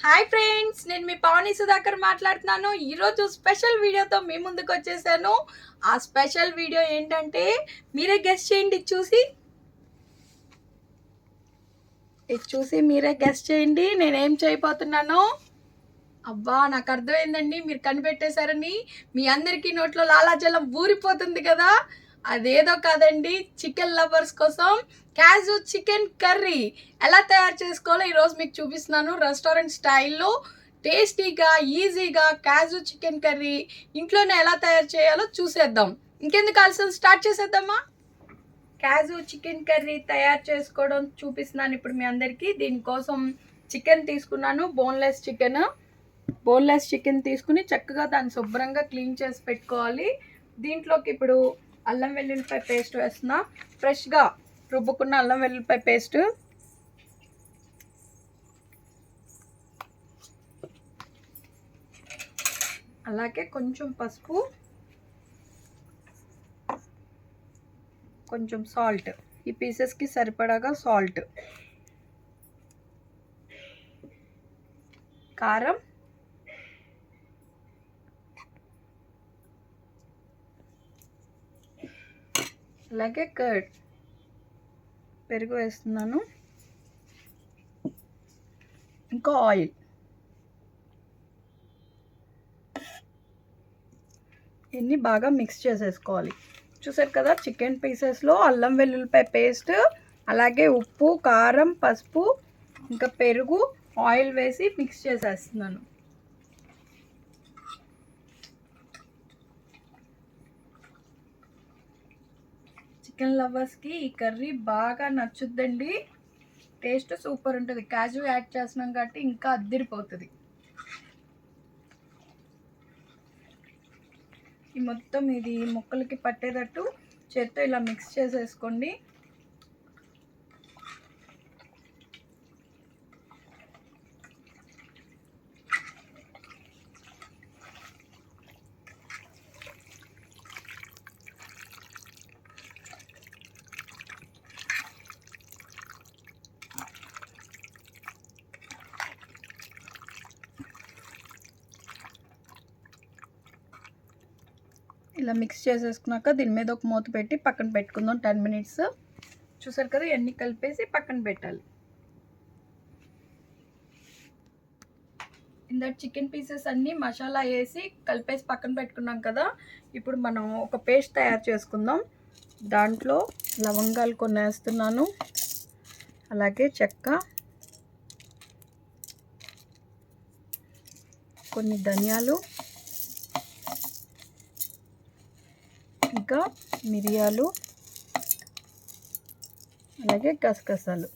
Hi friends, నేను మీ పవని సుధాకర్ మాట్లాడుతున్నాను. ఈరోజు స్పెషల్ వీడియోతో మీ ముందుకు వచ్చేసాను. ఆ స్పెషల్ వీడియో ఏంటంటే మీరే గెస్ట్ చేయండి. చూసి మీరే గెస్ట్ చేయండి నేనేం చేయబోతున్నానో. అబ్బా, నాకు అర్థమైందండి, మీరు కనిపెట్టేశారని. మీ అందరికీ నోట్లో లాలాజలం ఊరిపోతుంది కదా. అదేదో కాదండి, చికెన్ లవర్స్ కోసం క్యాజు చికెన్ కర్రీ ఎలా తయారు చేసుకోవాలో ఈరోజు మీకు చూపిస్తున్నాను. రెస్టారెంట్ స్టైల్లో టేస్టీగా ఈజీగా క్యాజు చికెన్ కర్రీ ఇంట్లోనే ఎలా తయారు చేయాలో చూసేద్దాం. ఇంకెందుకు ఆలస్యం, స్టార్ట్ చేసేద్దామా. క్యాజు చికెన్ కర్రీ తయారు చేసుకోవడం చూపిస్తున్నాను ఇప్పుడు మీ అందరికీ. దీనికోసం చికెన్ తీసుకున్నాను, బోన్లెస్ చికెన్ తీసుకుని చక్కగా దాన్ని శుభ్రంగా క్లీన్ చేసి పెట్టుకోవాలి. దీంట్లోకి ఇప్పుడు అల్లం వెల్లుల్లిపాయ పేస్ట్ వేస్తున్నా. ఫ్రెష్గా రుబ్బుకున్న అల్లం వెల్లుల్లిపాయ పేస్ట్, అలాగే కొంచెం పసుపు, కొంచెం సాల్ట్, ఈ పీసెస్కి సరిపడాగా సాల్ట్, కారం, అలాగే కర్డ్, పెరుగు వేస్తున్నాను, ఇంకా ఆయిల్. ఇన్ని బాగా మిక్స్ చేసేసుకోవాలి. చూసారు కదా, చికెన్ పీసెస్లో అల్లం వెల్లుల్లిపాయ పేస్ట్, అలాగే ఉప్పు, కారం, పసుపు, ఇంకా పెరుగు, ఆయిల్ వేసి మిక్స్ చేసేస్తున్నాను. చికెన్ లవర్స్కి ఈ కర్రీ బాగా నచ్చుద్దండి. టేస్ట్ సూపర్ ఉంటుంది. క్యాజు యాడ్ చేస్తున్నాం కాబట్టి ఇంకా అద్దిరిపోతుంది. ఈ మొత్తం ఇది ముక్కలకి పట్టేటట్టు చేత్తో ఇలా మిక్స్ చేసేసుకోండి. ఇలా మిక్స్ చేసేసుకున్నాక దీని మీద ఒక మూత పెట్టి పక్కన పెట్టుకుందాం 10 మినిట్స్. చూసారు కదా, ఇవన్నీ కలిపేసి పక్కన పెట్టాలి. ఇందాక చికెన్ పీసెస్ అన్నీ మసాలా వేసి కలిపేసి పక్కన పెట్టుకున్నాం కదా. ఇప్పుడు మనం ఒక పేస్ట్ తయారు చేసుకుందాం. దాంట్లో లవంగాలు కొన్ని వేస్తున్నాను, అలాగే చెక్క, కొన్ని ధనియాలు, ఇంకా మిరియాలు, అలాగే గసగసాలు,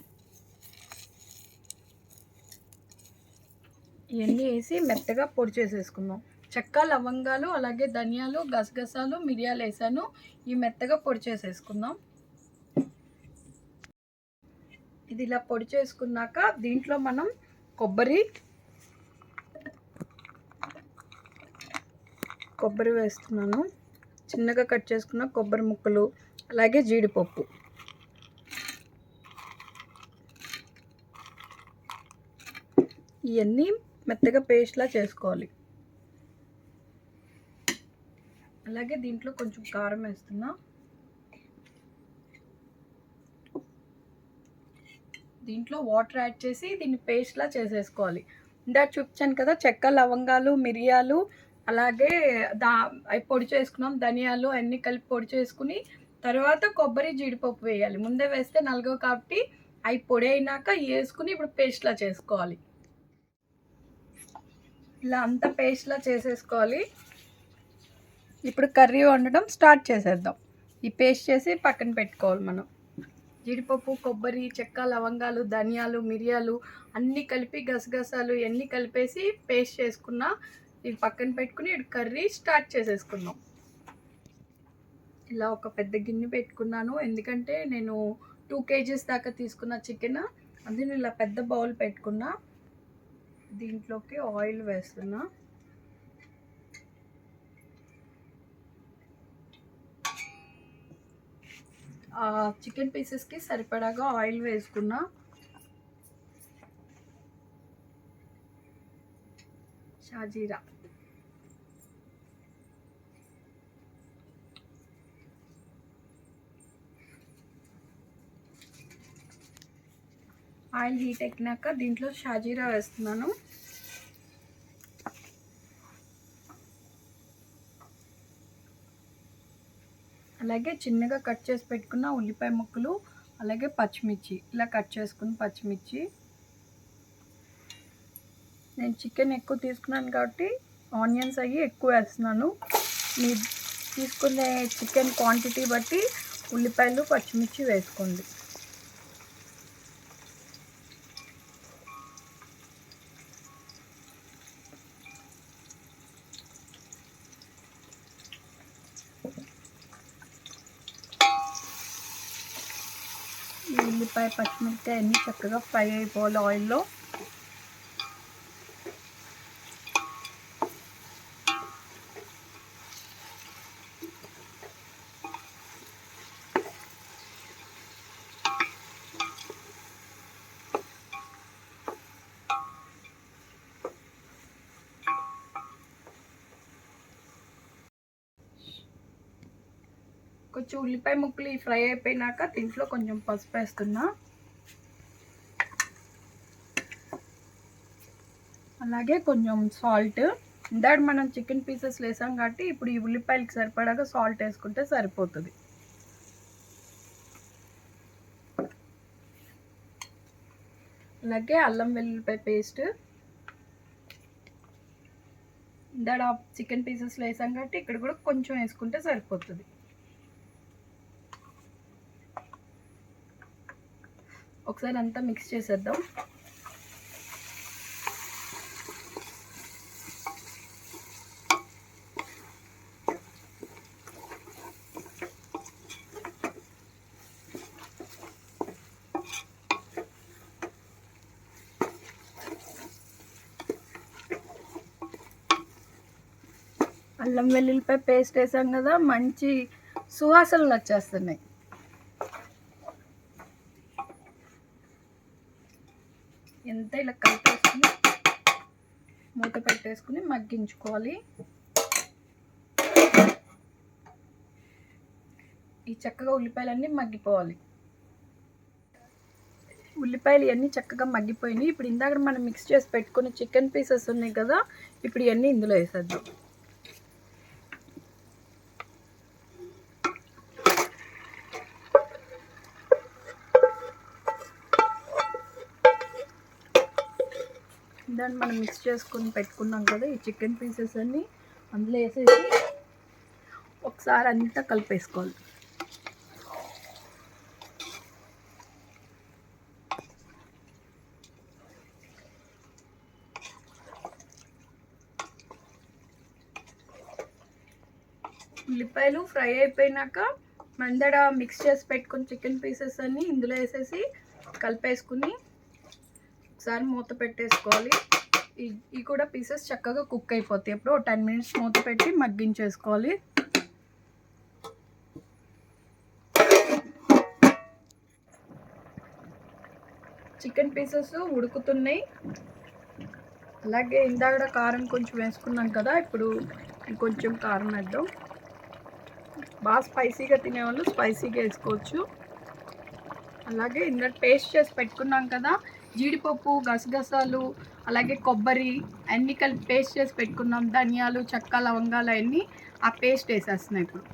ఇవన్నీ వేసి మెత్తగా పొడి చేసేసుకుందాం. చెక్క, లవంగాలు, అలాగే ధనియాలు, గసగసాలు, మిరియాలు వేసాను. ఈ మెత్తగా పొడి చేసేసుకుందాం. ఇది ఇలా పొడి చేసుకున్నాక దీంట్లో మనం కొబ్బరి వేస్తున్నాను. చిన్నగా కట్ చేసుకున్న కొబ్బరి ముక్కలు, అలాగే జీడిపప్పు. ఇవన్నీ మెత్తగా పేస్ట్లా చేసుకోవాలి. అలాగే దీంట్లో కొంచెం కారం వేస్తున్నా. దీంట్లో వాటర్ యాడ్ చేసి దీన్ని పేస్ట్లా చేసేసుకోవాలి. ఇందాక చూపించాను కదా, చెక్క, లవంగాలు, మిరియాలు, అలాగే అవి పొడి చేసుకున్నాం. ధనియాలు అన్నీ కలిపి పొడి చేసుకుని తర్వాత కొబ్బరి, జీడిపప్పు వేయాలి. ముందే వేస్తే నలగవు కాబట్టి అవి పొడి అయినాక వేసుకుని ఇప్పుడు పేస్ట్లా చేసుకోవాలి. ఇలా అంతా పేస్ట్లా చేసేసుకోవాలి. ఇప్పుడు కర్రీ వండడం స్టార్ట్ చేసేద్దాం. ఈ పేస్ట్ చేసి పక్కన పెట్టుకోవాలి మనం. జీడిపప్పు, కొబ్బరి, చెక్క, లవంగాలు, ధనియాలు, మిరియాలు అన్నీ కలిపి, గసగసాలు ఇవన్నీ కలిపేసి పేస్ట్ చేసుకున్నా. ఇది పక్కన పెట్టుకుని ఇప్పుడు కర్రీ స్టార్ట్ చేసేసుకుందాం. ఇలా ఒక పెద్ద గిన్నె పెట్టుకున్నాను, ఎందుకంటే నేను 2 kgs దాకా తీసుకున్న చికెన్. అందులో ఇలా పెద్ద బౌల్ పెట్టుకున్నా. దీంట్లోకి ఆయిల్ వేస్తున్నా. చికెన్ పీసెస్కి సరిపడాగా ఆయిల్ వేసుకున్నా. షాజీరా. ఆయిల్ హీట్ ఎక్కినాక దీంట్లో షాజీరా వేస్తున్నాను. అలాగే చిన్నగా కట్ చేసి పెట్టుకున్న ఉల్లిపాయ ముక్కలు, అలాగే పచ్చిమిర్చి ఇలా కట్ చేసుకుని పచ్చిమిర్చి. నేను చికెన్ ఎక్కువ తీసుకున్నాను కాబట్టి ఆనియన్స్ అవి ఎక్కువ వేస్తున్నాను. మీరు తీసుకునే చికెన్ క్వాంటిటీ బట్టి ఉల్లిపాయలు పచ్చిమిర్చి వేసుకోండి. ఈ ఉల్లిపాయ పచ్చిమిరపకాయ అన్నీ చక్కగా ఫ్రై అయిపోవాలి ఆయిల్లో. కొంచెం ఉల్లిపాయ ముక్కలు ఫ్రై అయిపోయినాక దీంట్లో కొంచెం పసుపు వేస్తున్నా. అలాగే కొంచెం సాల్ట్. ఇందాక మనం చికెన్ పీసెస్ వేసాం కాబట్టి ఇప్పుడు ఈ ఉల్లిపాయలకి సరిపడాగా సాల్ట్ వేసుకుంటే సరిపోతుంది. అలాగే అల్లం వెల్లుల్లిపాయ పేస్ట్. ఇందాక చికెన్ పీసెస్లో వేసాం కాబట్టి ఇక్కడ కూడా కొంచెం వేసుకుంటే సరిపోతుంది. ఒకసారి అంతా మిక్స్ చేసేద్దాం. అల్లం వెల్లుల్లిపాయ పేస్ట్ వేసాం కదా, మంచి సువాసనలు వచ్చేస్తున్నాయి. ఎంత ఇలా కలిపేసుకుని మూత పెట్టేసుకుని మగ్గించుకోవాలి. ఈ చక్కగా ఉల్లిపాయలన్నీ మగ్గిపోవాలి. ఉల్లిపాయలు ఇవన్నీ చక్కగా మగ్గిపోయినాయి. ఇప్పుడు ఇందాక మనం మిక్స్ చేసి పెట్టుకుని చికెన్ పీసెస్ ఉన్నాయి కదా, ఇప్పుడు ఇవన్నీ ఇందులో వేసేద్దాం. దాన్ని మనం మిక్స్ చేసుకొని పెట్టుకున్నాం కదా, ఈ చికెన్ పీసెస్ అన్నీ అందులో వేసేసి ఒకసారి అంతా కలిపేసుకోవాలి. ఉల్లిపాయలు ఫ్రై అయిపోయినాక మందడ మిక్స్ చేసి పెట్టుకుని చికెన్ పీసెస్ అన్నీ ఇందులో వేసేసి కలిపేసుకుని ఒకసారి మూత పెట్టేసుకోవాలి. ఇవి కూడా పీసెస్ చక్కగా కుక్ అయిపోతాయి. అప్పుడు 10 minutes మూత పెట్టి మగ్గించేసుకోవాలి. Chicken pieces ఉడుకుతున్నాయి. అలాగే ఇందాక కారం కొంచెం వేసుకున్నాం కదా, ఇప్పుడు ఇంకొంచెం కారం వేద్దాం. బాగా స్పైసీగా తినేవాళ్ళు స్పైసీగా వేసుకోవచ్చు. అలాగే ఇందాక పేస్ట్ చేసి పెట్టుకున్నాం కదా, జీడిపప్పు, గసగసాలు, అలాగే కొబ్బరి అన్నీ కలిపి పేస్ట్ చేసి పెట్టుకున్నాం. ధనియాలు, చెక్క, లవంగాలు అన్నీ ఆ పేస్ట్ వేసేస్తున్నాయి. ఇప్పుడు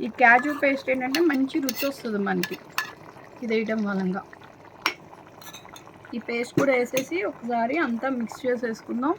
ఈ క్యాజు పేస్ట్ ఏంటంటే మంచి రుచి వస్తుంది మనకి ఇది వేయడం వలన. ఈ పేస్ట్ కూడా వేసేసి ఒకసారి అంతా మిక్స్ చేసేసుకుందాం.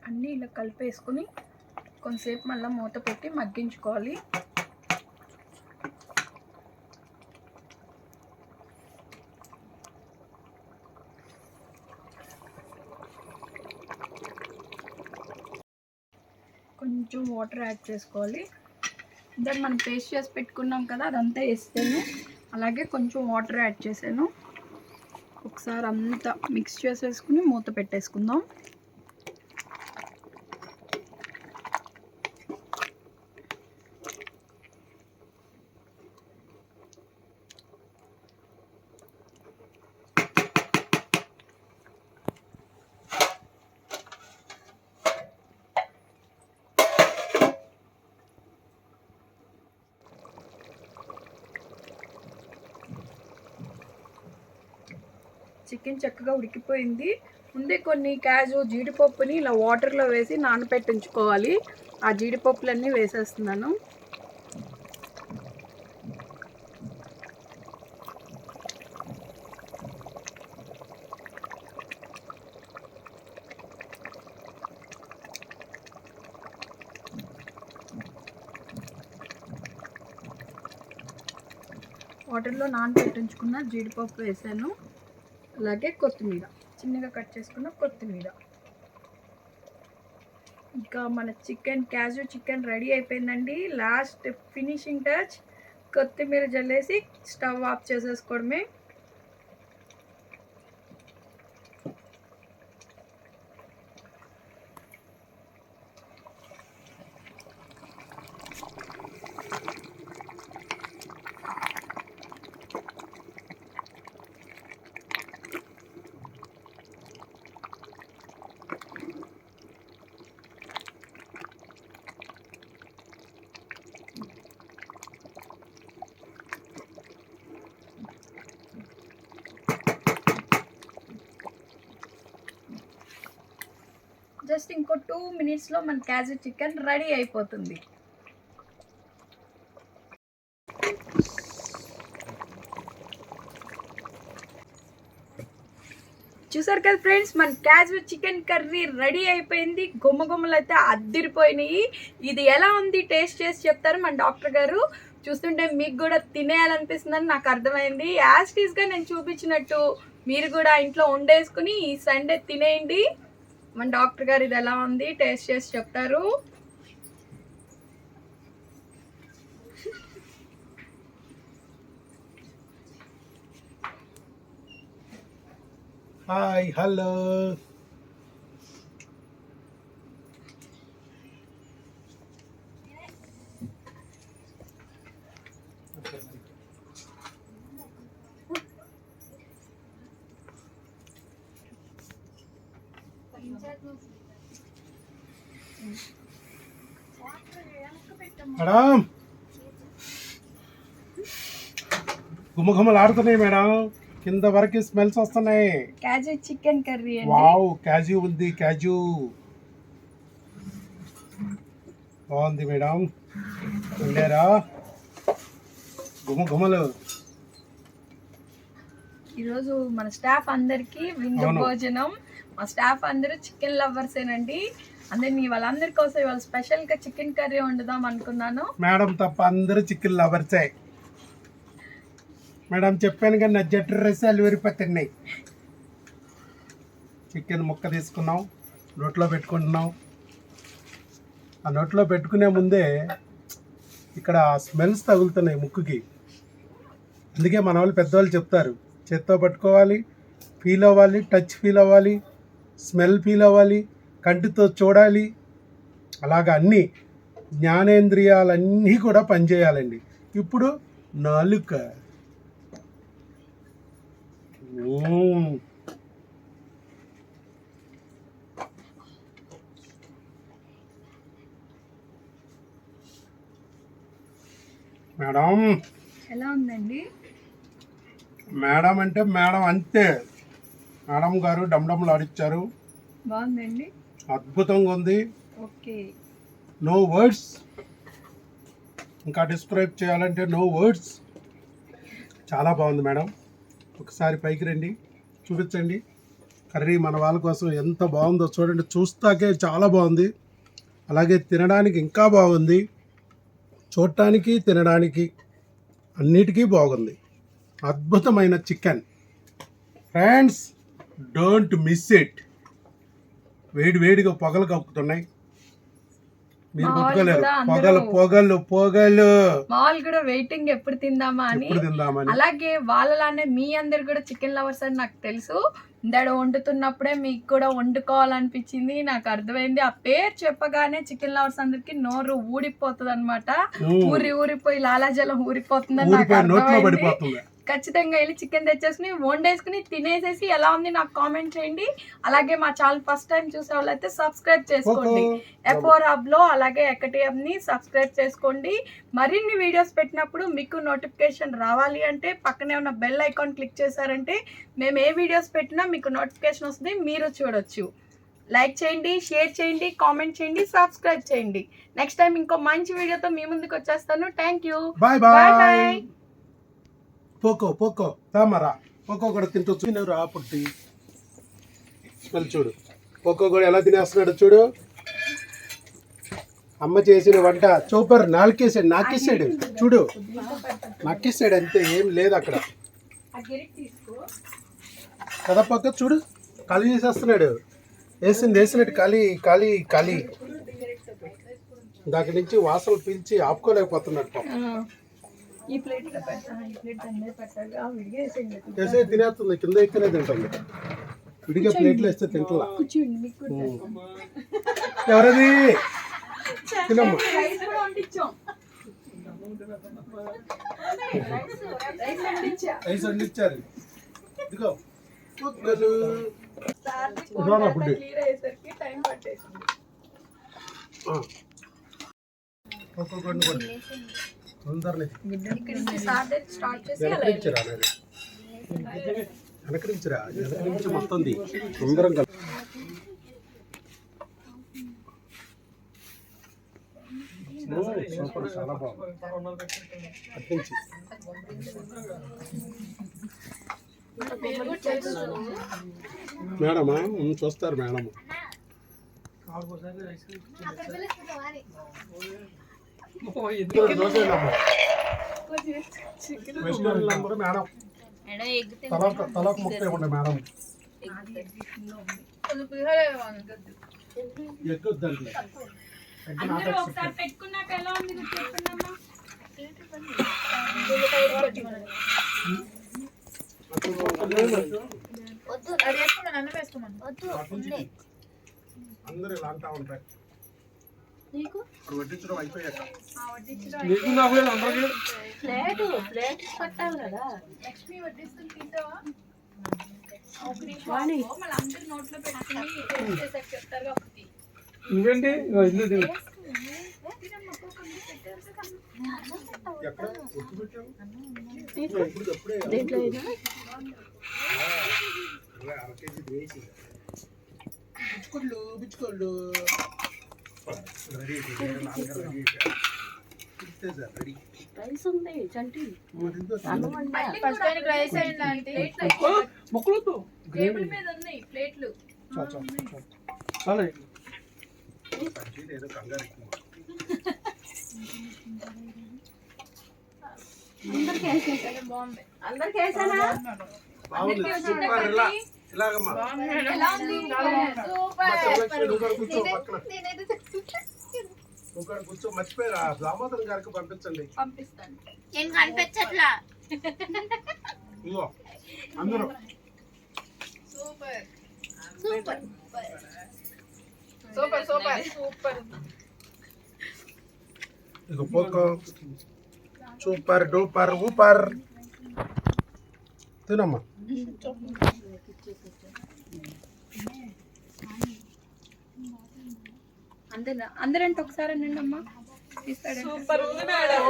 అన్నీ ఇలా కలిపేసుకుని కొంతసేపు మళ్ళీ మూత పెట్టి మగ్గించుకోవాలి. కొంచెం వాటర్ యాడ్ చేసుకోవాలి. ఇందాక మనం పేస్ట్ చేసి పెట్టుకున్నాం కదా, అదంతా వేస్తాను. అలాగే కొంచెం వాటర్ యాడ్ చేశాను. ఒకసారి అంతా మిక్స్ చేసేసుకుని మూత పెట్టేసుకుందాం. చికెన్ చక్కగా ఉడికిపోయింది. ముందే కొన్ని కాజు జీడిపప్పుని ఇలా వాటర్లో వేసి నానబెట్టి ఉంచుకోవాలి. ఆ జీడిపప్పులన్నీ వేసేస్తున్నాను. వాటర్లో నానబెట్టి ఉంచుకున్న జీడిపప్పు వేసాను. అలాగే కొత్తిమీర, చిన్నగా కట్ చేసుకున్న కొత్తిమీర. ఇంకా మన కాజు చికెన్ రెడీ అయిపోయిందండి. లాస్ట్ ఫినిషింగ్ టచ్ కొత్తిమీర జల్లేసి స్టవ్ ఆఫ్ చేసేసుకోవడమే. జస్ట్ ఇంకో 2 minutesలో మన కాజు చికెన్ రెడీ అయిపోతుంది. చూసారు కదా ఫ్రెండ్స్, మన కాజు చికెన్ కర్రీ రెడీ అయిపోయింది. గుమ్మగుమ్మలు అయితే అద్దిరిపోయినాయి. ఇది ఎలా ఉంది టేస్ట్ చేసి చెప్తారు మన డాక్టర్ గారు. చూస్తుంటే మీకు కూడా తినేయాలనిపిస్తుందని నాకు అర్థమైంది. యాజ్ టీజ్గా నేను చూపించినట్టు మీరు కూడా ఇంట్లో వండేసుకుని ఈ సండే తినేయండి. మన డాక్టర్ గారు ఇది ఎలా ఉంది టేస్ట్ చేసి చెప్తారు. Hi, hello. మేడం, గుమ్మగుమ్మలు ఆడుతున్నాయి మేడం. కింద వరకు స్మెల్స్ వస్తున్నాయి. Kaju chicken curry. వావ్, కాజు ఉంది. కాజు బాగుంది మేడం. ఉండేరా గుమ్మగుమ్మలు. ఈరోజు మన స్టాఫ్ అందరికి విందు భోజనం. మా స్టాఫ్ అందరూ చికెన్ లవర్సేనండి. అందరినీ వాళ్ళందరి కోసం ఇవాళ స్పెషల్గా చికెన్ కర్రీ వండుదాం అనుకున్నాను. మేడం తప్ప అందరూ చికెన్ లవర్సే. మేడం చెప్పాను కానీ నా జట్టు రసాలు విరిపోతున్నాయి. చికెన్ ముక్క తీసుకున్నాం, నోట్లో పెట్టుకుంటున్నాం. ఆ నోట్లో పెట్టుకునే ముందే ఇక్కడ స్మెల్స్ తగులుతున్నాయి ముక్కుకి. అందుకే మన వాళ్ళు పెద్దవాళ్ళు చెప్తారు, చేత్తో పట్టుకోవాలి, ఫీల్ అవ్వాలి, టచ్ ఫీల్ అవ్వాలి, స్మెల్ ఫీల్ అవ్వాలి, కంటితో చూడాలి. అలాగా అన్నీ జ్ఞానేంద్రియాలన్నీ కూడా పనిచేయాలండి. ఇప్పుడు నాలుక. మేడం ఎలా ఉందండి? మేడం అంటే మేడం అంతే. మేడం గారు డమ్డమ్లు ఆడిచ్చారు. బాగుందండి, అద్భుతంగా ఉంది. Okay, no words. ఇంకా డిస్క్రైబ్ చేయాలంటే నో వర్డ్స్. చాలా బాగుంది మేడం. ఒకసారి పైకి రండి, చూపించండి కర్రీ మన వాళ్ళ కోసం ఎంత బాగుందో చూడండి. చూస్తాకే చాలా బాగుంది, అలాగే తినడానికి ఇంకా బాగుంది. చూడటానికి తినడానికి అన్నిటికీ బాగుంది. అద్భుతమైన chicken friends, don't miss it. వేడి వేడిగా పొగలు కప్పుతున్నాయి. మీరు మా వాళ్ళు గుర్తుకోలేరు. కూడా పొగలు అందరూ- పొగలు పొగలు మా వాళ్ళు కూడా వెయిటింగ్ ఎప్పుడు తిందామా అని. ఎప్పుడు తిందామని. అలాగే వాళ్ళలానే మీ అందరు కూడా చికెన్ లవర్స్ అని నాకు తెలుసు. ఇందాడ వండుతున్నప్పుడే మీకు కూడా వండుకోవాలనిపించింది, నాకు అర్థమైంది. ఆ పేరు చెప్పగానే చికెన్ లవర్స్ అందరికి నోరు ఊడిపోతుంది అనమాట. ఊరిపోయి లాలాజలం ఊరిపోతుందని నాకు ఊరిపోయి నోట్లో అర్థమైంది. పడిపోతుంది. ఖచ్చితంగా వెళ్ళి చికెన్ తెచ్చేసుకుని వండేసుకుని తినేసేసి ఎలా ఉంది నాకు కామెంట్ చేయండి. అలాగే మా ఛానల్ ఫస్ట్ టైం చూసే వాళ్ళైతే సబ్స్క్రైబ్ చేసుకోండి. ఎఫోర్ హబ్లో అలాగే ఎకటిఎంని సబ్స్క్రైబ్ చేసుకోండి. మరిన్ని వీడియోస్ పెట్టినప్పుడు మీకు నోటిఫికేషన్ రావాలి అంటే పక్కనే ఉన్న బెల్ ఐకాన్ క్లిక్ చేశారంటే మేము ఏ వీడియోస్ పెట్టినా మీకు నోటిఫికేషన్ వస్తుంది, మీరు చూడొచ్చు. లైక్ చేయండి, షేర్ చేయండి, కామెంట్ చేయండి, సబ్స్క్రైబ్ చేయండి. నెక్స్ట్ టైం ఇంకో మంచి వీడియోతో మీ ముందుకు వచ్చేస్తాను. Thank you. Bye bye. పోకో తామరా పోకో కూడా తింటూ రా పుట్టి స్మెల్ చూడు. పోకో కూడా ఎలా తినేస్తున్నాడు చూడు. అమ్మ చేసిన వంట సూపర్. నాకేసాడు చూడు, నాకేసాడు అంతే, ఏం లేదు అక్కడ కదా. పక్క చూడు, ఖాళీ చేసేస్తున్నాడు. వేసినట్టు ఖాళీ దాని నుంచి వాసనలు పీల్చి ఆపుకోలేకపోతున్నాడు పాపం. ఈ ప్లేట్ పెట్టగా వేసే తినేస్తుంది, కింద ఎక్కనే తింటుంది. విడిగా ప్లేట్లు వేస్తే తింటలా. ఎవరది తినమ్మా. రైస్ వండిచ్చారు. ఇదిగో వెనకరించరా మొత్తం సుందరం కదా. సూపర్, చాలా బాగుంది. అట్నుంచి మేడమా చూస్తారు మేడం. వెజిటేబుల్ నెంబర్ మేడం, తలకు ముక్క ఇవ్వండి మేడం. ఎగ్గొద్దండి. ఒకసారి పెట్టుకున్నాక ఎలా ఉంది చెప్పండమ్మా. అందరూ ఇలా అంటా ఉంటాయి. వడ్డించడం అయిపోయాక నోట్లో పెట్టుకుని చెప్తారు ఒకటి. నువ్వేంటి బిచ్చుకోళ్ళు రెడీ రైస్ ఉంది చంటి మొక్కలతో టేబుల్ మీద ఉన్నాయి ప్లేట్లు. చాలా ఏదో కంగారు ఎక్కువ. అందరికి వేసానా బాగుంది, సూపర్. ఇలాగమ్మా ఎలా ఉంది? కూర్చో పక్కన, నువ్వు కూర్చో. మర్చిపోయారా దామోదరం గారికి పంపించండి. పంపిస్తాను. ఏం కనిపించట్లా ఇగో అందరూ super super super super super. ఇగో పోకో సూపర్ డూపర్ ఊపర్. తినమ్మా. అందరంటే ఒకసారి అనండి అమ్మా. సూపర్ ఉంది మేడం.